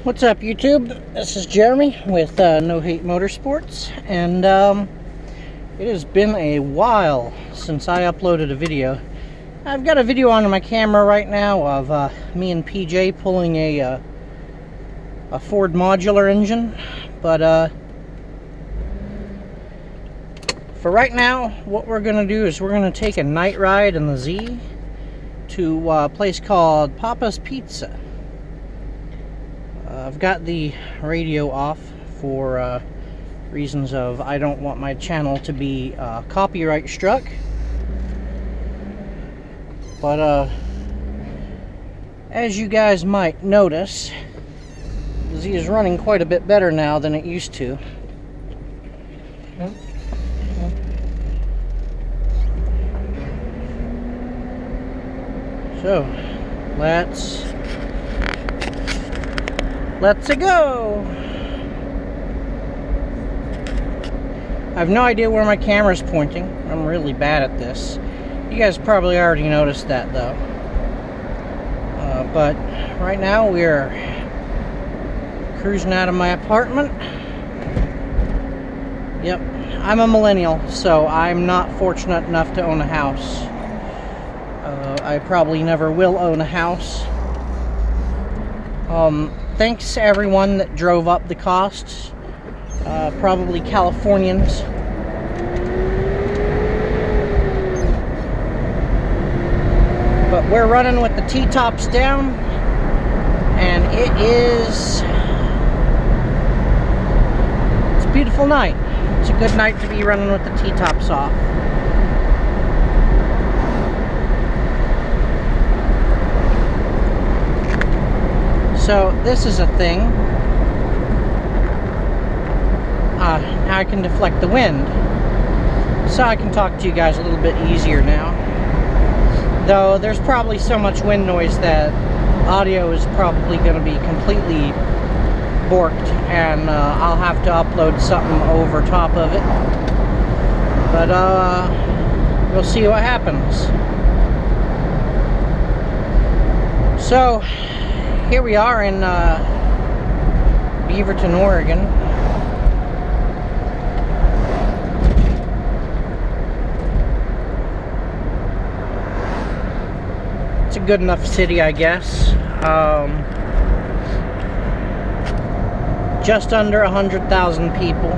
What's up, YouTube? This is Jeremy with No Hate Motorsports, and it has been a while since I uploaded a video. I've got a video on my camera right now of me and PJ pulling a Ford modular engine, but for right now, what we're going to do is we're going to take a night ride in the Z to a place called Papa's Pizza. I've got the radio off for reasons of I don't want my channel to be copyright struck. But as you guys might notice, the Z is running quite a bit better now than it used to. So, let's go. I have no idea where my camera's pointing. I'm really bad at this. You guys probably already noticed that though. But right now we're cruising out of my apartment. Yep, I'm a millennial, so I'm not fortunate enough to own a house. I probably never will own a house. Thanks to everyone that drove up the costs, probably Californians. But we're running with the T-tops down, and it's a beautiful night. It's a good night to be running with the T-tops off. So this is a thing. Now I can deflect the wind, so I can talk to you guys a little bit easier now. Though there's probably so much wind noise that audio is probably going to be completely borked, and I'll have to upload something over top of it. But we'll see what happens. So here we are in Beaverton, Oregon. It's a good enough city, I guess. Just under 100,000 people.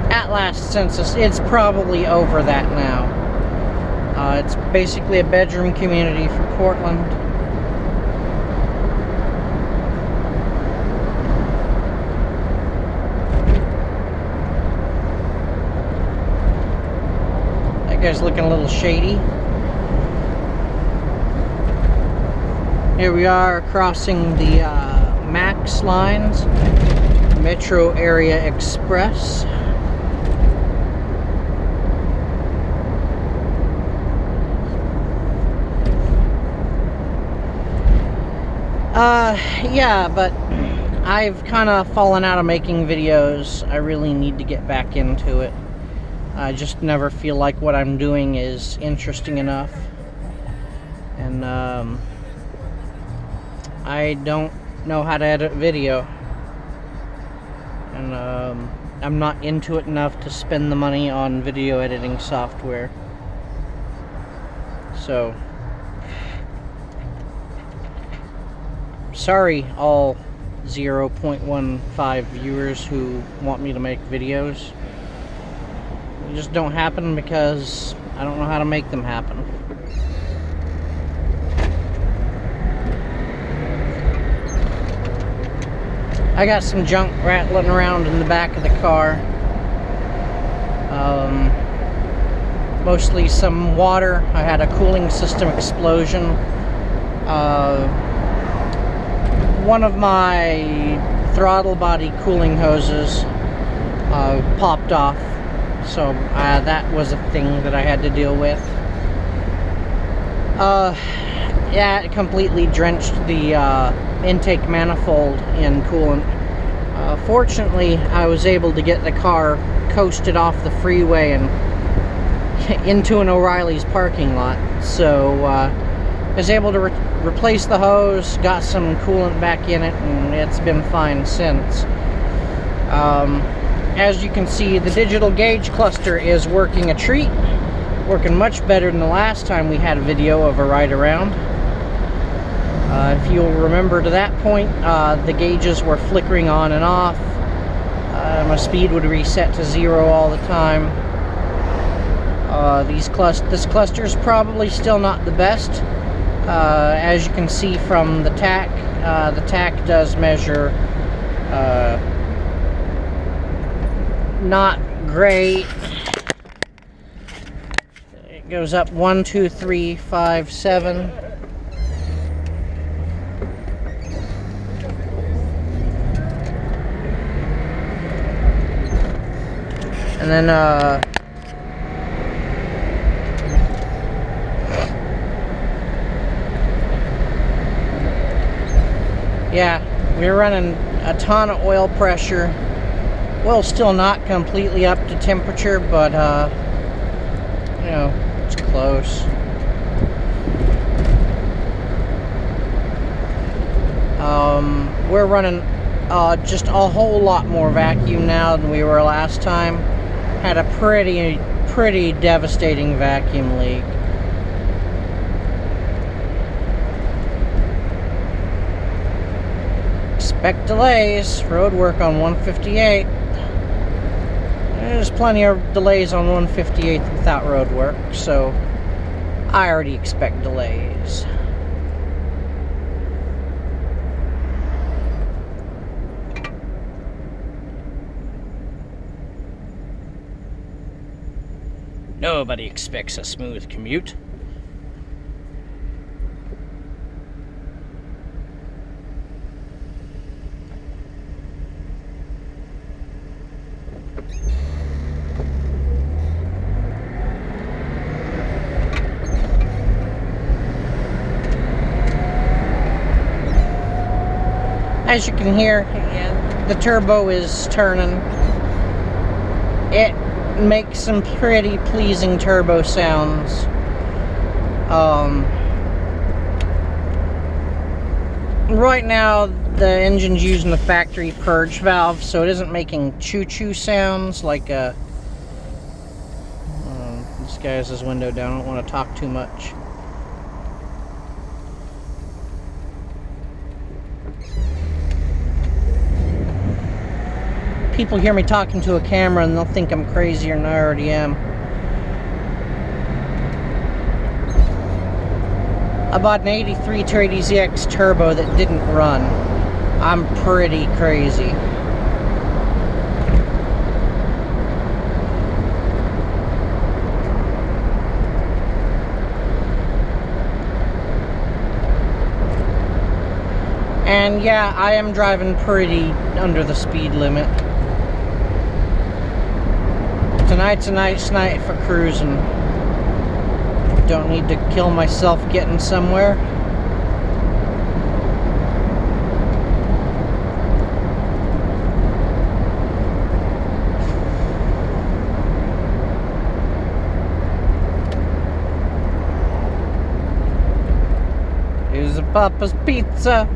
At last census, it's probably over that now. It's basically a bedroom community for Portland. That guy's looking a little shady. Here we are crossing the MAX lines, Metro Area Express. Yeah, but I've kind of fallen out of making videos. I really need to get back into it. I just never feel like what I'm doing is interesting enough. And, I don't know how to edit video. And, I'm not into it enough to spend the money on video editing software. So sorry, all 0.15 viewers who want me to make videos. They just don't happen because I don't know how to make them happen. I got some junk rattling around in the back of the car. Mostly some water. I had a cooling system explosion. One of my throttle body cooling hoses popped off, so that was a thing that I had to deal with. Yeah, it completely drenched the intake manifold in coolant. Fortunately, I was able to get the car coasted off the freeway and into an O'Reilly's parking lot, so is able to replace the hose, got some coolant back in it, and it's been fine since. As you can see, the digital gauge cluster is working a treat, working much better than the last time we had a video of a ride around. If you'll remember, to that point, the gauges were flickering on and off. My speed would reset to 0 all the time. This cluster is probably still not the best. As you can see from the tach does measure not great. It goes up 1, 2, 3, 5, 7. And then yeah, we're running a ton of oil pressure. Oil's still not completely up to temperature, but you know, it's close. We're running just a whole lot more vacuum now than we were last time. Had a pretty devastating vacuum leak. Expect delays. Road work on 158. There's plenty of delays on 158 without road work, so I already expect delays. Nobody expects a smooth commute. As you can hear, the turbo is turning. It makes some pretty pleasing turbo sounds. Right now the engine's using the factory purge valve, so it isn't making choo-choo sounds like a... this guy has his window down. I don't want to talk too much. People hear me talking to a camera and they'll think I'm crazier than I already am. I bought an 83 280ZX turbo that didn't run. I'm pretty crazy. And yeah, I am driving pretty under the speed limit. Tonight's a nice night for cruising. Don't need to kill myself getting somewhere. Here's a Papa's Pizza.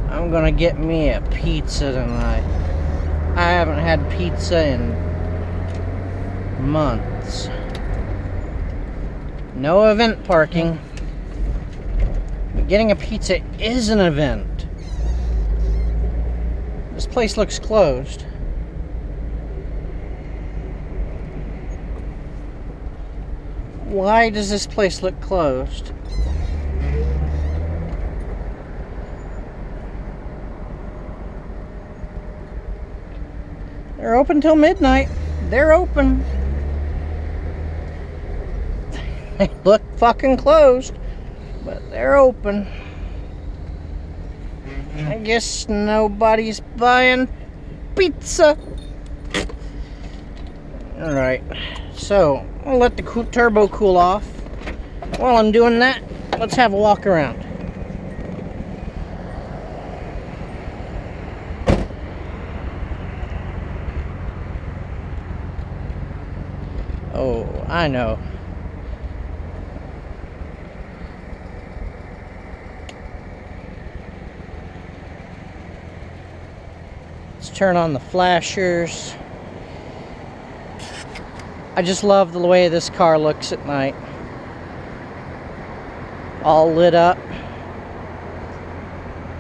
I'm gonna get me a pizza tonight. I haven't had pizza in months. No event parking. But getting a pizza is an event. This place looks closed. Why does this place look closed? They're open till midnight. They're open. They look fucking closed, but they're open. I guess nobody's buying pizza. Alright, so I'll let the turbo cool off. While I'm doing that, let's have a walk around. Oh, I know. turn on the flashers. I just love the way this car looks at night. All lit up.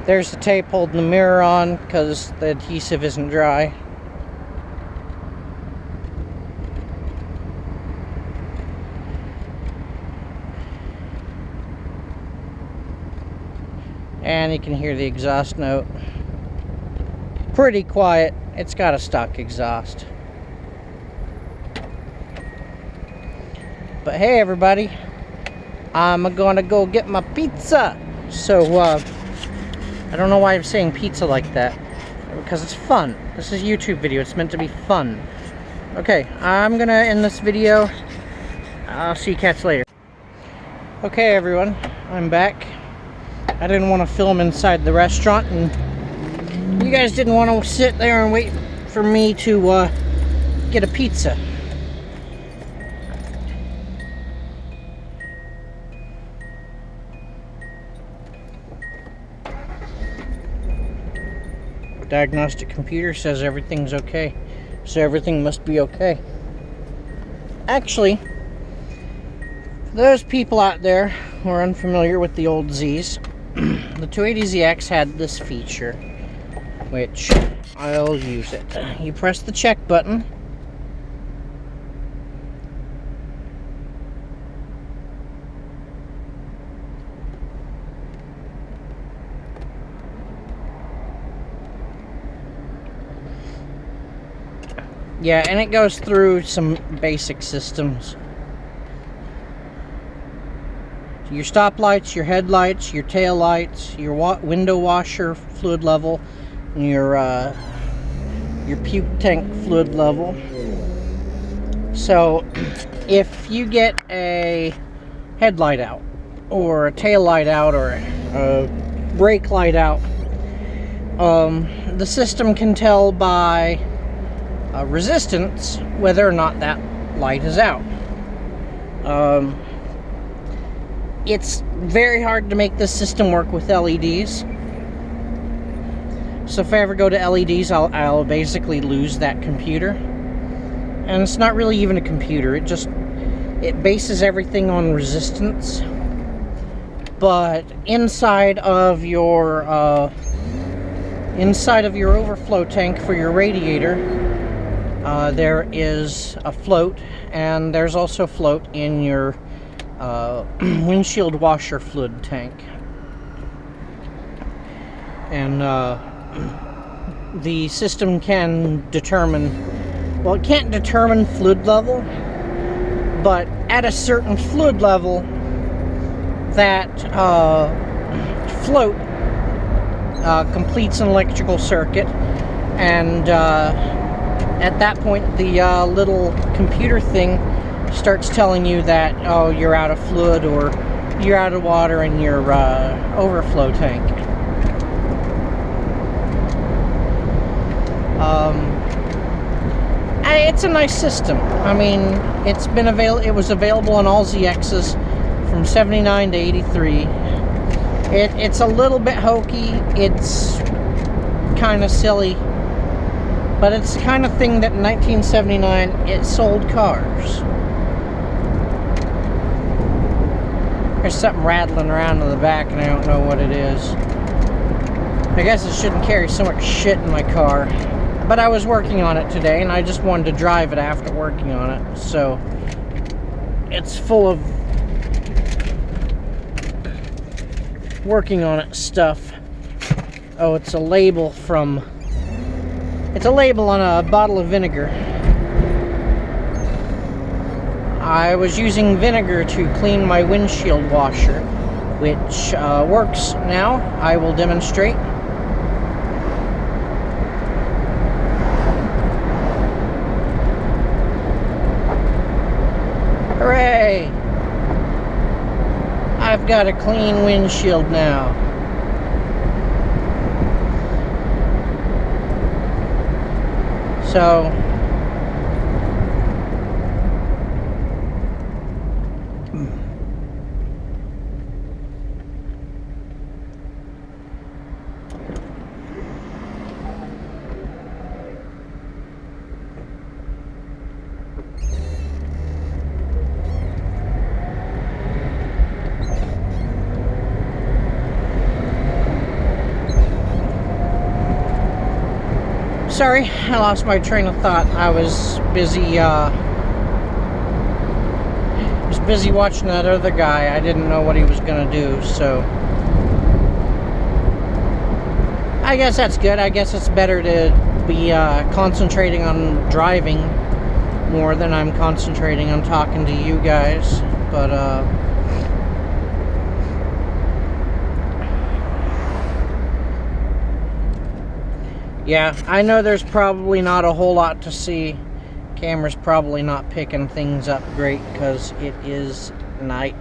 There's the tape holding the mirror on because the adhesive isn't dry. And you can hear the exhaust note. Pretty quiet. It's got a stock exhaust. But hey everybody, I'm gonna go get my pizza. So I don't know why I'm saying pizza like that, because it's fun. This is a YouTube video, it's meant to be fun. Okay, I'm gonna end this video. I'll see you cats later. Okay everyone, I'm back. I didn't want to film inside the restaurant, and you guys didn't want to sit there and wait for me to get a pizza. Diagnostic computer says everything's okay, so everything must be okay. Actually, for those people out there who are unfamiliar with the old Z's, the 280ZX had this feature, which I'll use it. You press the check button, yeah, and it goes through some basic systems. Your stoplights, your headlights, your tail lights, your window washer fluid level, and your puke tank fluid level. So if you get a headlight out, or a tail light out, or a brake light out, the system can tell by resistance whether or not that light is out. It's very hard to make this system work with LEDs. So if I ever go to LEDs, I'll basically lose that computer. And it's not really even a computer. It bases everything on resistance. But inside of your overflow tank for your radiator, there is a float, and there's also float in your windshield washer fluid tank. And the system can determine, well, it can't determine fluid level, but at a certain fluid level, that float completes an electrical circuit, and at that point the little computer thing starts telling you that, oh, you're out of fluid, or you're out of water in your overflow tank. It's a nice system. I mean, it was available on all ZXs from 79 to 83. It's a little bit hokey, it's kind of silly, but it's the kind of thing that in 1979 it sold cars. There's something rattling around in the back and I don't know what it is. I guess it shouldn't carry so much shit in my car. But I was working on it today and I just wanted to drive it after working on it. So it's full of working on it stuff. Oh, it's a label on a bottle of vinegar. I was using vinegar to clean my windshield washer, which works now. I will demonstrate. Hooray! I've got a clean windshield now. So Sorry, I lost my train of thought. I was busy watching that other guy. I didn't know what he was gonna do, so I guess that's good. I guess it's better to be concentrating on driving more than I'm concentrating on talking to you guys. But yeah, I know there's probably not a whole lot to see. Camera's probably not picking things up great because it is night.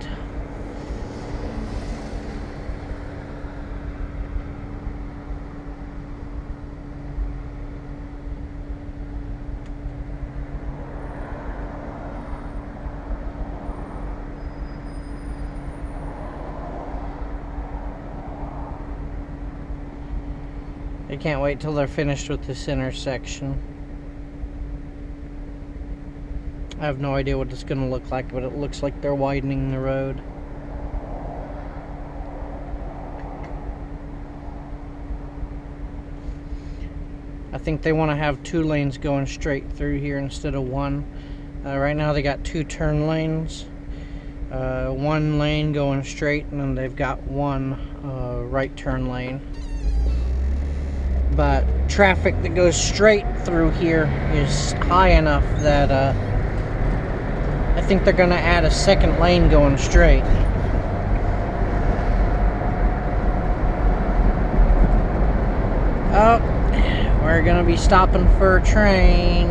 I can't wait till they're finished with this intersection. I have no idea what it's going to look like, but it looks like they're widening the road. I think they want to have 2 lanes going straight through here instead of 1. Right now they got 2 turn lanes. 1 lane going straight, and then they've got 1 right turn lane. But traffic that goes straight through here is high enough that I think they're going to add a 2nd lane going straight. Oh, we're going to be stopping for a train.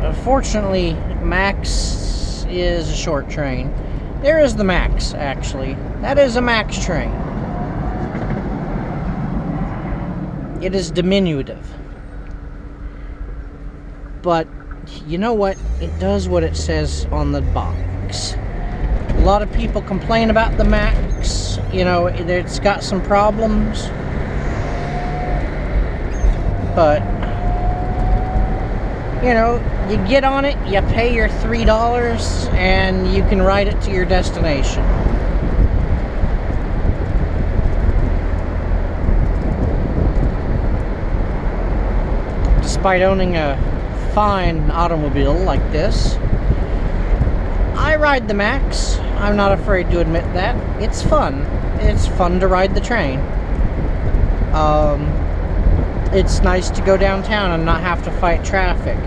Unfortunately, Max is a short train. There is the Max, actually. That is a Max train. It is diminutive. But you know what? It does what it says on the box. A lot of people complain about the Max. You know, it's got some problems. But, you know, you get on it, you pay your $3, and you can ride it to your destination. Despite owning a fine automobile like this, I ride the Max. I'm not afraid to admit that. It's fun. It's fun to ride the train. It's nice to go downtown and not have to fight traffic.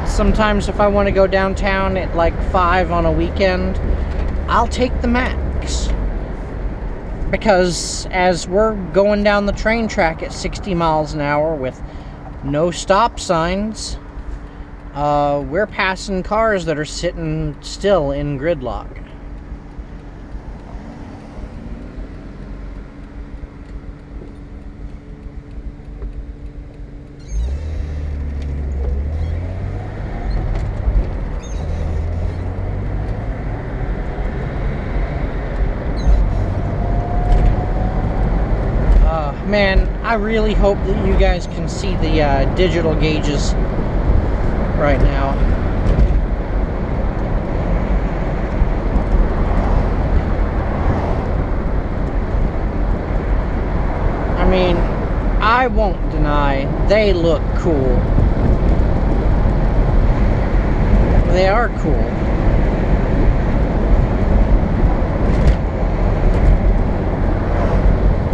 Sometimes if I want to go downtown at like 5 on a weekend, I'll take the Max. Because as we're going down the train track at 60 miles an hour with no stop signs, we're passing cars that are sitting still in gridlock. Man, I really hope that you guys can see the digital gauges right now. I mean, I won't deny they look cool. They are cool.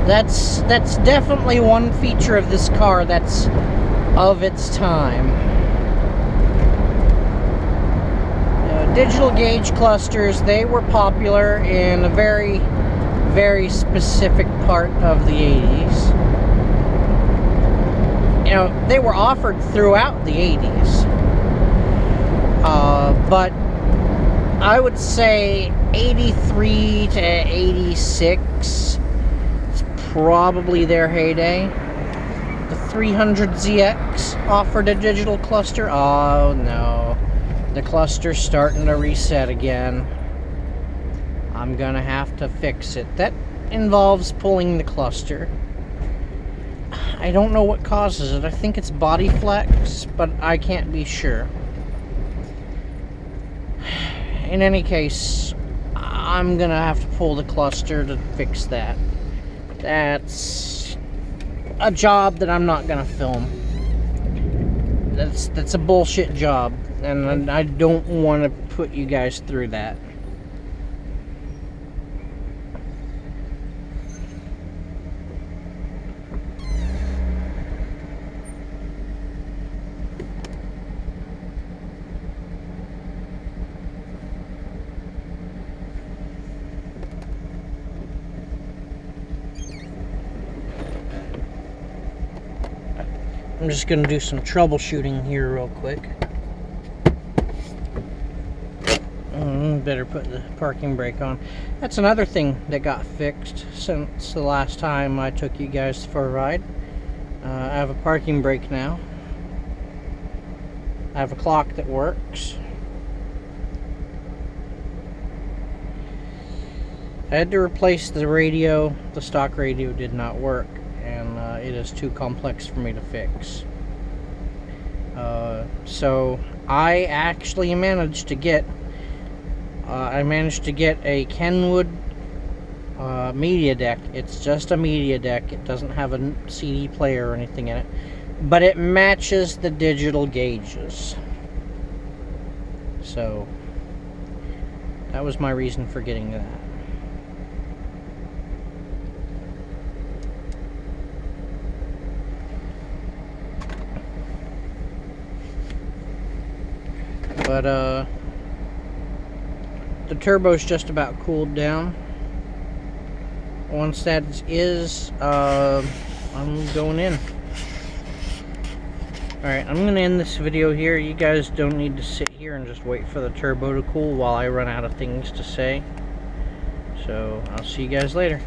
That's definitely one feature of this car that's of its time. Digital gauge clusters, they were popular in a very, very specific part of the 80s. You know, they were offered throughout the 80s. But I would say 83 to 86 probably their heyday. The 300ZX offered a digital cluster. Oh no, the cluster's starting to reset again. I'm gonna have to fix it. That involves pulling the cluster. I don't know what causes it. I think it's body flex, but I can't be sure. In any case, I'm gonna have to pull the cluster to fix that. That's a job that I'm not gonna film. That's a bullshit job, and I don't want to put you guys through that. I'm just going to do some troubleshooting here real quick. Better put the parking brake on. That's another thing that got fixed since the last time I took you guys for a ride. I have a parking brake now. I have a clock that works. I had to replace the radio. The stock radio did not work, and it is too complex for me to fix. So I actually managed to get a Kenwood media deck. It's just a media deck. It doesn't have a CD player or anything in it, but it matches the digital gauges. So that was my reason for getting that. But the turbo's just about cooled down. Once that is, I'm going in. Alright, I'm going to end this video here. You guys don't need to sit here and just wait for the turbo to cool while I run out of things to say. So, I'll see you guys later.